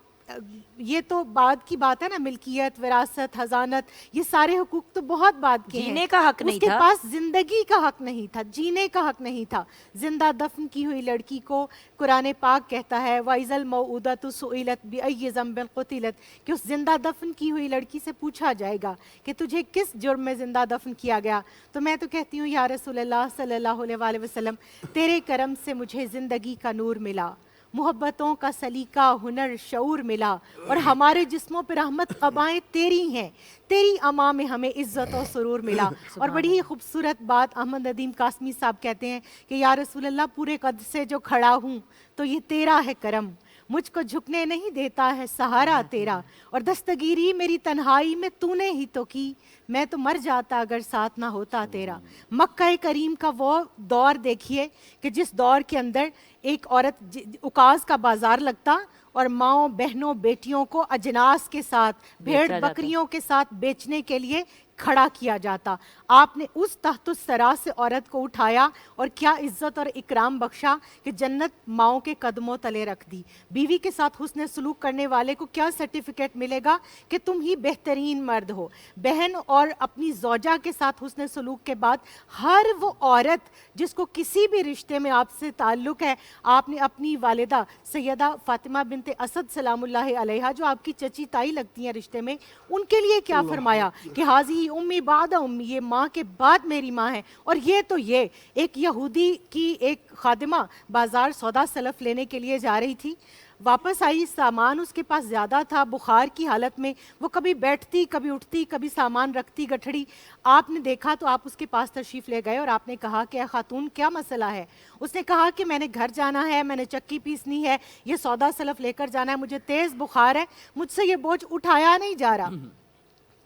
یہ تو بعد کی بات ہے نا، ملکیت، وراثت، حضانت، یہ سارے حقوق تو بہت بعد کے ہیں۔ جینے کا حق نہیں اس کے تھا، پاس زندگی کا حق نہیں تھا، جینے کا حق نہیں تھا۔ زندہ دفن کی ہوئی لڑکی کو قرآن پاک کہتا ہے وَإِذَا الْمَوْءُودَةُ سُئِلَتْ بِأَيِّ ذَنبٍ قُتِلَتْ، کہ اس زندہ دفن کی ہوئی لڑکی سے پوچھا جائے گا کہ تجھے کس جرم میں زندہ دفن کیا گیا، تو میں تو کہتی ہوں یا رسول اللہ صلی اللہ علیہ وآلہ وسلم، تیرے کرم سے مجھے زندگی کا نور ملا، محبتوں کا سلیقہ، ہنر، شعور ملا، اور ہمارے جسموں پہ رحمت قبائیں تیری ہیں، تیری اما میں ہمیں عزت و سرور ملا۔ اور بڑی ہی خوبصورت بات احمد ندیم قاسمی صاحب کہتے ہیں کہ یا رسول اللہ پورے قد سے جو کھڑا ہوں تو یہ تیرا ہے کرم، مجھ کو جھکنے نہیں دیتا ہے سہارا تیرا، اور دستگیری میری تنہائی میں تو نے ہی تو کی، میں تو مر جاتا اگر ساتھ نہ ہوتا تیرا۔ مکہ کریم کا وہ دور دیکھیے کہ جس دور کے اندر ایک عورت اکاز کا بازار لگتا اور ماؤں، بہنوں، بیٹیوں کو اجناس کے ساتھ، بھیڑ بکریوں کے ساتھ بیچنے کے لیے کھڑا کیا جاتا، آپ نے اس تحت الثری سے عورت کو اٹھایا اور کیا عزت اور اکرام بخشا کہ جنت ماؤں کے قدموں تلے رکھ دی۔ بیوی کے ساتھ حسن سلوک کرنے والے کو کیا سرٹیفکیٹ ملے گا کہ تم ہی بہترین مرد ہو۔ بہن اور اپنی زوجہ کے ساتھ حسن سلوک کے بعد ہر وہ عورت جس کو کسی بھی رشتے میں آپ سے تعلق ہے، آپ نے اپنی والدہ سیدہ فاطمہ بنت اسد سلام اللہ علیہا، جو آپ کی چچی تائی لگتی ہیں رشتے میں، ان کے لیے کیا فرمایا کہ حاضی امی بعد امی، یہ ماں کے بعد میری ماں ہے۔ اور یہ تو یہ ایک یہودی کی ایک خادمہ بازار سودا سلف لینے کے لیے جا رہی تھی، واپس آئی، سامان اس کے پاس زیادہ تھا، بخار کی حالت میں وہ کبھی بیٹھتی، کبھی اٹھتی، کبھی سامان رکھتی گٹھڑی۔ آپ نے دیکھا تو آپ اس کے پاس تشریف لے گئے اور آپ نے کہا کہ اے خاتون کیا مسئلہ ہے؟ اس نے کہا کہ میں نے گھر جانا ہے، میں نے چکی پیسنی ہے، یہ سودا سلف لے کر جانا ہے، مجھے تیز بخار ہے، مجھ سے یہ بوجھ اٹھایا نہیں جا رہا۔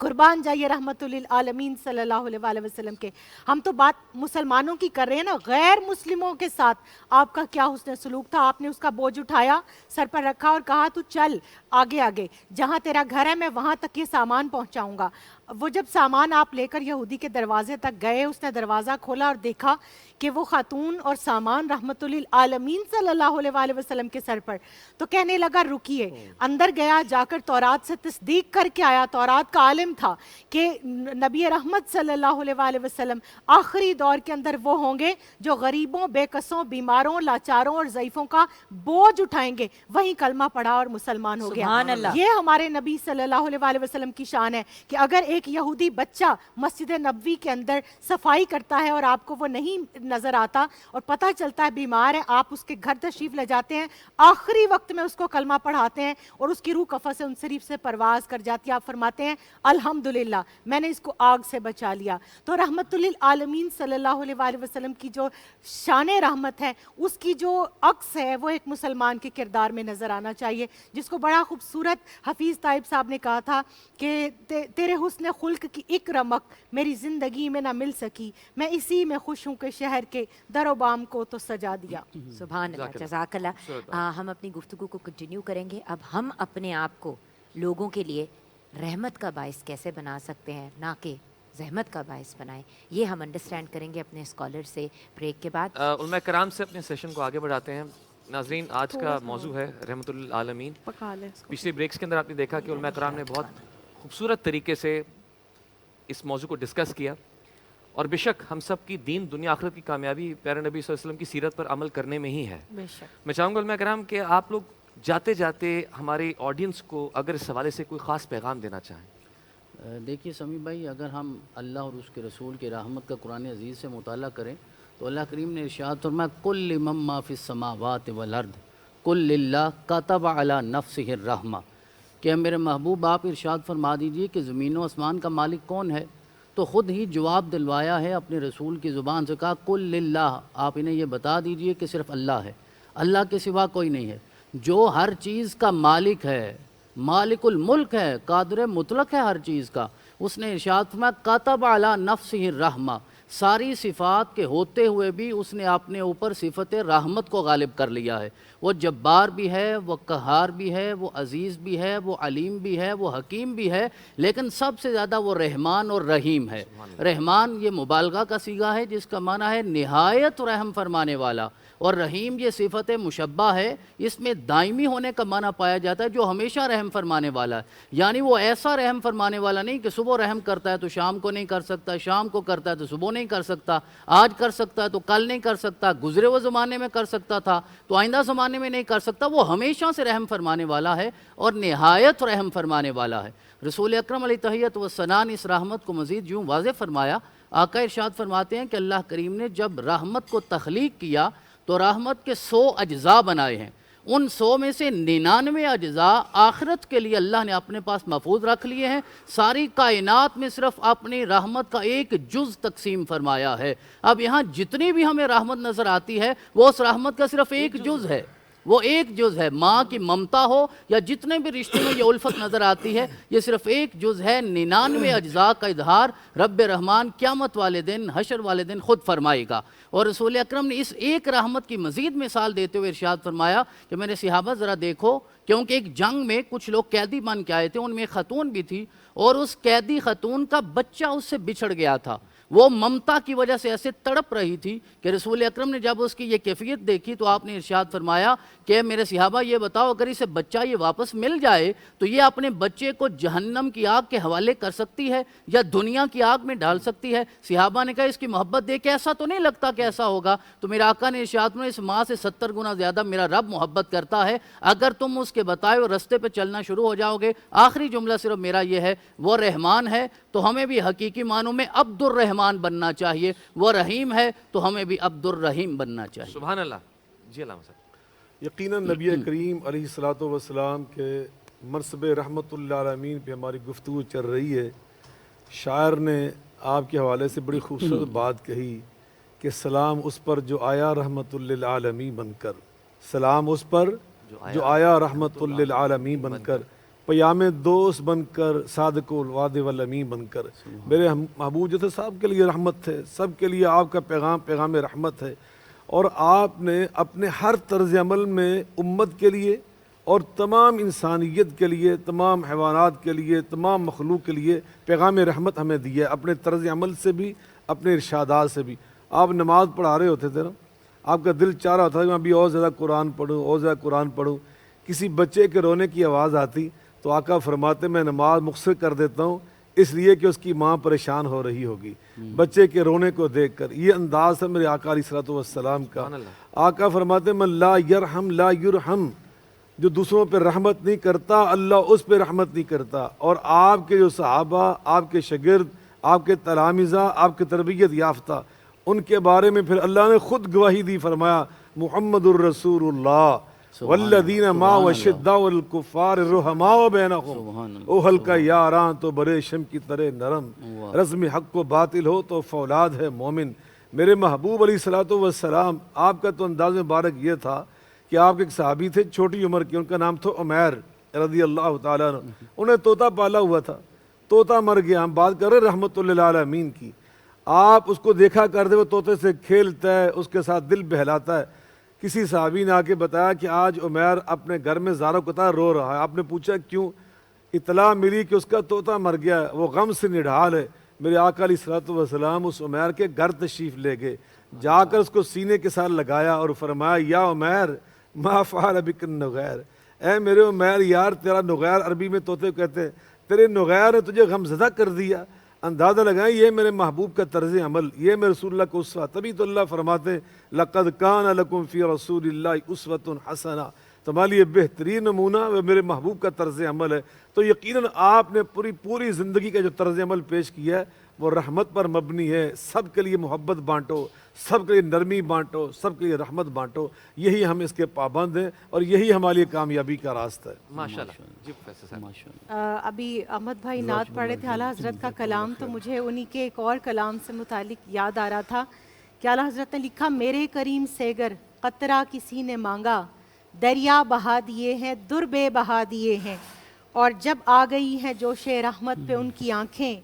قربان جائیے رحمت للعالمین صلی اللہ علیہ وآلہ وسلم کے۔ ہم تو بات مسلمانوں کی کر رہے ہیں نا، غیر مسلموں کے ساتھ آپ کا کیا حسن سلوک تھا؟ آپ نے اس کا بوجھ اٹھایا، سر پر رکھا اور کہا تو چل آگے آگے، جہاں تیرا گھر ہے میں وہاں تک یہ سامان پہنچاؤں گا۔ وہ جب سامان آپ لے کر یہودی کے دروازے تک گئے، اس نے دروازہ کھولا اور دیکھا کہ وہ خاتون اور سامان رحمت للعالمین صلی اللہ علیہ وآلہ وسلم کے سر پر، تو کہنے لگا رکیے۔ اندر گیا، جا کر تورات سے تصدیق کر کے آیا، تورات کا عالم تھا کہ نبی رحمت صلی اللہ علیہ وآلہ وسلم آخری دور کے اندر وہ ہوں گے جو غریبوں، بے کسوں، بیماروں، لاچاروں اور ضعیفوں کا بوجھ اٹھائیں گے۔ وہیں کلمہ پڑھا اور مسلمان ہو گیا۔ سبحان اللہ۔ یہ ہمارے نبی صلی اللہ علیہ وآلہ وسلم کی شان ہے کہ اگر ایک یہودی بچہ مسجد نبوی کے اندر صفائی کرتا ہے اور آپ کو وہ نہیں نظر آتا اور پتہ چلتا ہے بیمار ہے، آپ اس کے گھر تشریف لے جاتے ہیں، آخری وقت میں اس کو کلمہ پڑھاتے ہیں اور اس کی روح قفس ان شریف سے پرواز کر جاتی ہے، آپ فرماتے ہیں الحمدللہ میں نے اس کو آگ سے بچا لیا۔ تو رحمت للعالمین صلی اللہ علیہ وآلہ وسلم کی جو شان رحمت ہے، اس کی جو عکس ہے وہ ایک مسلمان کے کردار میں نظر آنا چاہیے، جس کو بڑا خوبصورت حفیظ طائب صاحب نے کہا تھا کہ تیرے حسن خلق کی ایک رمق میری زندگی میں نہ مل سکی، میں اسی میں خوش ہوں کہ شہر کے در و بام کو تو سجا دیا۔ سبحان اللہ، جزاک اللہ۔ ہم اپنی گفتگو کو کنٹینیو کریں گے۔ اب ہم اپنے آپ کو لوگوں کے لیے رحمت کا باعث کیسے بنا سکتے ہیں، نہ کہ زحمت کا باعث بنائیں، یہ ہم انڈرسٹینڈ کریں گے اپنے اسکالر سے بریک کے بعد۔ علماء کرام سے اپنے سیشن کو آگے بڑھاتے ہیں۔ ناظرین، آج کا موضوع ہے رحمت للعالمین۔ پچھلی بریکس کے اندر آپ نے دیکھا کہ علماء کرام نے بہت خوبصورت طریقے سے اس موضوع کو ڈسکس کیا، اور بے شک ہم سب کی دین دنیا آخرت کی کامیابی پیارے نبی صلی اللہ علیہ وسلم کی سیرت پر عمل کرنے میں ہی ہے۔ میں چاہوں گا علماء کرام کہ آپ لوگ جاتے جاتے ہمارے آڈینس کو اگر اس حوالے سے کوئی خاص پیغام دینا چاہیں؟ دیکھیے سمیع بھائی، اگر ہم اللہ اور اس کے رسول کی رحمت کا قرآن عزیز سے مطالعہ کریں تو اللہ کریم نے ارشاد فرمایا کل لمن ما فی السماوات والارض کل للہ کتب علی نفسہ الرحمہ، کہ میرے محبوب آپ ارشاد فرما دیجئے کہ زمین و آسمان کا مالک کون ہے؟ تو خود ہی جواب دلوایا ہے اپنے رسول کی زبان سے، کہا کل للہ، آپ انہیں یہ بتا دیجئے کہ صرف اللہ ہے، اللہ کے سوا کوئی نہیں ہے، جو ہر چیز کا مالک ہے، مالک الملک ہے، قادر مطلق ہے ہر چیز کا۔ اس نے ارشاد فرمایا کتب علی نفسہ الرحمہ، ساری صفات کے ہوتے ہوئے بھی اس نے اپنے اوپر صفت رحمت کو غالب کر لیا ہے۔ وہ جبار بھی ہے، وہ قہار بھی ہے، وہ عزیز بھی ہے، وہ علیم بھی ہے، وہ حکیم بھی ہے، لیکن سب سے زیادہ وہ رحمان اور رحیم ہے۔ رحمان یہ مبالغہ کا صیغہ ہے جس کا معنی ہے نہایت رحم فرمانے والا، اور رحیم یہ صفت مشبہ ہے، اس میں دائمی ہونے کا معنی پایا جاتا ہے، جو ہمیشہ رحم فرمانے والا ہے، یعنی وہ ایسا رحم فرمانے والا نہیں کہ صبح رحم کرتا ہے تو شام کو نہیں کر سکتا، شام کو کرتا ہے تو صبح نہیں کر سکتا، آج کر سکتا ہے تو کل نہیں کر سکتا، گزرے ہوئے زمانے میں کر سکتا تھا تو آئندہ زمانے میں نہیں کر سکتا، وہ ہمیشہ سے رحم فرمانے والا ہے اور نہایت رحم فرمانے والا ہے۔ رسول اکرم علیہ تحیت و ثنا نے اس رحمت کو مزید یوں واضح فرمایا، آقا ارشاد فرماتے ہیں کہ اللہ کریم نے جب رحمت کو تخلیق کیا تو رحمت کے 100 اجزاء بنائے ہیں، ان 100 میں سے 99 اجزاء آخرت کے لیے اللہ نے اپنے پاس محفوظ رکھ لیے ہیں، ساری کائنات میں صرف اپنی رحمت کا ایک جز تقسیم فرمایا ہے۔ اب یہاں جتنی بھی ہمیں رحمت نظر آتی ہے وہ اس رحمت کا صرف ایک جز ہے، وہ ایک جز ہے۔ ماں کی ممتا ہو یا جتنے بھی رشتے میں یہ الفت نظر آتی ہے، یہ صرف ایک جز ہے۔ 99 اجزاء کا اظہار رب رحمان قیامت والے دن، حشر والے دن خود فرمائے گا۔ اور رسول اکرم نے اس ایک رحمت کی مزید مثال دیتے ہوئے ارشاد فرمایا کہ میرے صحابہ ذرا دیکھو، کیونکہ ایک جنگ میں کچھ لوگ قیدی بن کے آئے تھے، ان میں ایک خاتون بھی تھی، اور اس قیدی خاتون کا بچہ اس سے بچھڑ گیا تھا، وہ ممتا کی وجہ سے ایسے تڑپ رہی تھی کہ رسول اکرم نے جب اس کی یہ کیفیت دیکھی تو آپ نے ارشاد فرمایا کہ میرے صحابہ یہ بتاؤ، اگر اسے بچہ یہ واپس مل جائے تو یہ اپنے بچے کو جہنم کی آگ کے حوالے کر سکتی ہے یا دنیا کی آگ میں ڈال سکتی ہے؟ صحابہ نے کہا اس کی محبت دیکھ کے ایسا تو نہیں لگتا کہ ایسا ہوگا۔ تو میرے آقا نے ارشاد فرمایا اس ماں سے 70 گنا زیادہ میرا رب محبت کرتا ہے، اگر تم اس کے بتائے ہوئے رستے پہ چلنا شروع ہو جاؤ گے۔ آخری جملہ صرف میرا یہ ہے، وہ رحمان ہے تو ہمیں بھی حقیقی معنوں میں عبد الرحمان بننا چاہیے، وہ رحیم ہے تو ہمیں بھی عبد الرحیم بننا چاہیے۔ سبحان اللہ۔ جی علامہ صاحب۔ یقیناً نبی کریم علیہ الصلاۃ والسلام کے منصب رحمت للعالمین پہ ہماری گفتگو چل رہی ہے۔ شاعر نے آپ کے حوالے سے بڑی خوبصورت بات کہی کہ سلام اس پر جو آیا رحمت للعالمین بن کر، سلام اس پر جو آیا رحمت للعالمین بن کر، پیام دوست بن کر، صادق الوعد والامین بن کر۔ میرے محبوب جو تھے صاحب کے لیے رحمت تھے، سب کے لیے آپ کا پیغام پیغام رحمت ہے، اور آپ نے اپنے ہر طرز عمل میں امت کے لیے اور تمام انسانیت کے لیے، تمام حیوانات کے لیے، تمام مخلوق کے لیے پیغام رحمت ہمیں دیا ہے، اپنے طرز عمل سے بھی، اپنے ارشادات سے بھی۔ آپ نماز پڑھا رہے ہوتے تھے نا، آپ کا دل چاہ رہا تھا کہ میں ابھی اور زیادہ قرآن پڑھوں، اور زیادہ قرآن پڑھوں، کسی بچے کے رونے کی آواز آتی تو آقا فرماتے میں نماز مختصر کر دیتا ہوں اس لیے کہ اس کی ماں پریشان ہو رہی ہوگی بچے کے رونے کو دیکھ کر۔ یہ انداز ہے میرے آقا علیہ الصلوۃ والسلام کا۔ آقا فرماتے من لا یرحم لا یرحم، جو دوسروں پہ رحمت نہیں کرتا اللہ اس پہ رحمت نہیں کرتا۔ اور آپ کے جو صحابہ، آپ کے شاگرد، آپ کے تلامذہ، آپ کے تربیت یافتہ، ان کے بارے میں پھر اللہ نے خود گواہی دی، فرمایا محمد الرسول اللہ والذین معہ اشداء الکفار رحماء بینہم، او ہلکا یاراں تو برے شم کی طرح نرم، رزم حق و باطل ہو تو فولاد ہے مومن۔ میرے محبوب علیہ الصلوۃ والسلام، آپ کا تو انداز مبارک یہ تھا کہ آپ کے ایک صحابی تھے چھوٹی عمر کے، ان کا نام تھا عمیر رضی اللہ تعالیٰ عنہ، انہیں طوطا پالا ہوا تھا، طوطا مر گیا، ہم بات کر رہے رحمت للعالمین کی۔ آپ اس کو دیکھا کرتے وہ طوطے سے کھیلتا ہے، اس کے ساتھ دل بہلاتا ہے۔ کسی صحابی نے آ کے بتایا کہ آج عمیر اپنے گھر میں زاروں قطار رو رہا ہے۔ آپ نے پوچھا کیوں؟ اطلاع ملی کہ اس کا طوطا مر گیا ہے، وہ غم سے نڈھال ہے۔ میرے آقا علیہ الصلوۃ والسلام اس عمیر کے گھر تشریف لے گئے، جا کر اس کو سینے کے ساتھ لگایا اور فرمایا یا عمیر ما فعل بک النغیر، اے میرے عمیر یار تیرا نغیر عربی میں طوطے کہتے ہیں، تیرے نغیر نے تجھے غم زدہ کر دیا۔ اندازہ لگائیں یہ میرے محبوب کا طرز عمل، یہ میرے رسول اللہ کو اسوہ۔ تبھی تو اللہ فرماتے ہیں لقد کان لکم فی رسول اللہ اسوۃ حسنہ، تو ہمارے لیے بہترین نمونہ وہ میرے محبوب کا طرز عمل ہے. تو یقیناً آپ نے پوری زندگی کا جو طرز عمل پیش کیا ہے وہ رحمت پر مبنی ہے. سب کے لیے محبت بانٹو, سب کے لیے نرمی بانٹو, سب کے لیے رحمت بانٹو. یہی ہم اس کے پابند ہیں اور یہی ہمارے لیے کامیابی کا راستہ ہے. ماشاءاللہ. جی پروفیسر صاحب. ماشاءاللہ. ابھی احمد بھائی نعت پڑھ رہے تھے اعلیٰ حضرت کا کلام, تو مجھے انہی کے ایک اور کلام سے متعلق یاد آ رہا تھا کہ اعلیٰ حضرت نے لکھا, میرے کریم سے گر قطرہ کسی نے مانگا, دریا بہا دیے ہیں در بے بہا دیے ہیں, اور جب آ گئی ہیں جوش رحمت پہ ان کی آنکھیں,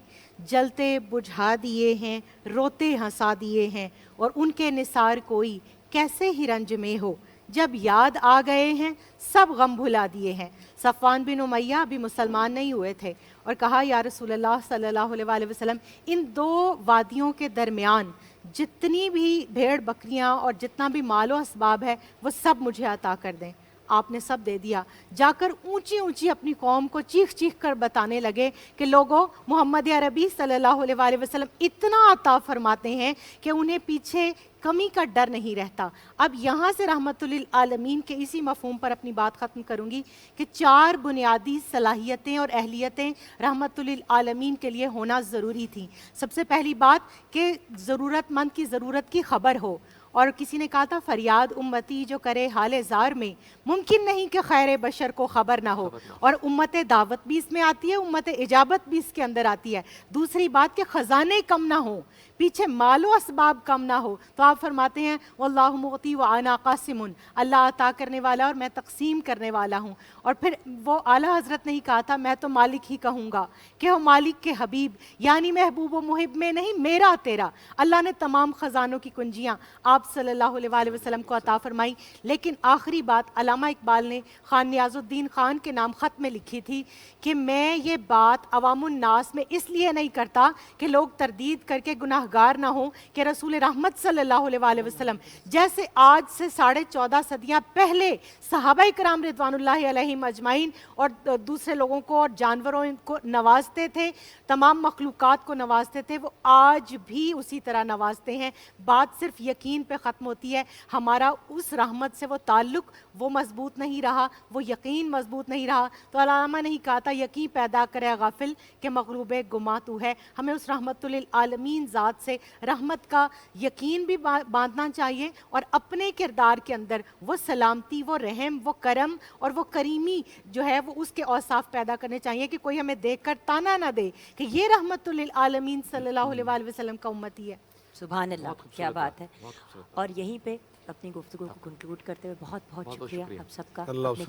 جلتے بجھا دیے ہیں روتے ہنسا دیے ہیں, اور ان کے نثار کوئی کیسے ہی رنج میں ہو, جب یاد آ گئے ہیں سب غم بھلا دیے ہیں. صفوان بن امیہ ابھی مسلمان نہیں ہوئے تھے اور کہا یا رسول اللہ صلی اللہ علیہ وآلہ وسلم, ان دو وادیوں کے درمیان جتنی بھی بھیڑ بکریاں اور جتنا بھی مال و اسباب ہے وہ سب مجھے عطا کر دیں. آپ نے سب دے دیا. جا کر اونچی اونچی اپنی قوم کو چیخ چیخ کر بتانے لگے کہ لوگوں, محمد عربی صلی اللہ علیہ وآلہ وسلم اتنا عطا فرماتے ہیں کہ انہیں پیچھے کمی کا ڈر نہیں رہتا. اب یہاں سے رحمت للعالمین کے اسی مفہوم پر اپنی بات ختم کروں گی کہ 4 بنیادی صلاحیتیں اور اہلیتیں رحمت للعالمین کے لیے ہونا ضروری تھیں. سب سے پہلی بات کہ ضرورت مند کی ضرورت کی خبر ہو, اور کسی نے کہا تھا فریاد امتی جو کرے حال زار میں, ممکن نہیں کہ خیر بشر کو خبر نہ ہو. اور امت دعوت بھی اس میں آتی ہے, امت اجابت بھی اس کے اندر آتی ہے. دوسری بات کہ خزانے کم نہ ہوں, پیچھے مال و اسباب کم نہ ہو. تو آپ فرماتے ہیں واللہ معطی وانا قاسم, اللہ عطا کرنے والا اور میں تقسیم کرنے والا ہوں. اور پھر وہ اعلیٰ حضرت نے ہی کہا تھا میں تو مالک ہی کہوں گا کہ وہ مالک کے حبیب, یعنی محبوب و محب میں نہیں, میرا تیرا. اللہ نے تمام خزانوں کی کنجیاں آپ صلی اللہ علیہ وآلہ وسلم کو عطا فرمائی. لیکن آخری بات علامہ اقبال نے خان نیاز الدین خان کے نام خط میں لکھی تھی کہ میں یہ بات عوام الناس میں اس لیے نہیں کرتا کہ لوگ تردید کر کے گناہ گار نہ ہوں کہ رسول رحمت صلی اللہ علیہ وآلہ وسلم جیسے آج سے 14.5 صدیاں پہلے صحابہ کرام رضوان اللہ علیہم اجمعین اور دوسرے لوگوں کو اور جانوروں کو نوازتے تھے, تمام مخلوقات کو نوازتے تھے, وہ آج بھی اسی طرح نوازتے ہیں. بات صرف یقین پہ ختم ہوتی ہے. ہمارا اس رحمت سے وہ تعلق وہ مضبوط نہیں رہا, وہ یقین مضبوط نہیں رہا. تو علامہ نے ہی کہا تھا یقین پیدا کرے غافل کہ مغلوب گماں تو ہے. ہمیں اس رحمت للعالمین ذات سے رحمت کا یقین بھی باندھنا چاہیے, اور اپنے کردار کے اندر وہ سلامتی, وہ رحم, وہ کرم اور وہ کریمی جو ہے وہ اس کے اوصاف پیدا کرنے چاہیے کہ کوئی ہمیں دیکھ کر تانا نہ دے کہ یہ رحمت للعالمین صلی اللہ علیہ وآلہ وسلم کا امتی ہے. سبحان اللہ, کیا بات ہے. اور یہیں پہ اپنی گفتگو کو کنکلوڈ کرتے ہوئے بہت بہت شکریہ آپ سب کا. اللہ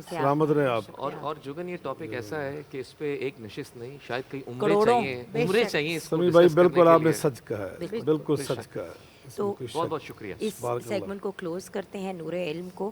سلامت رہے آپ. اور جگن یہ ٹاپک ایسا ہے کہ اس پہ ایک نشست نہیں, شاید کئی عمریں چاہیے. سمی بھائی بالکل آپ نے سچ کہا ہے, بالکل سچ کہا ہے. بہت بہت شکریہ. اس سیگمنٹ کو کلوز کرتے ہیں نور علم کو.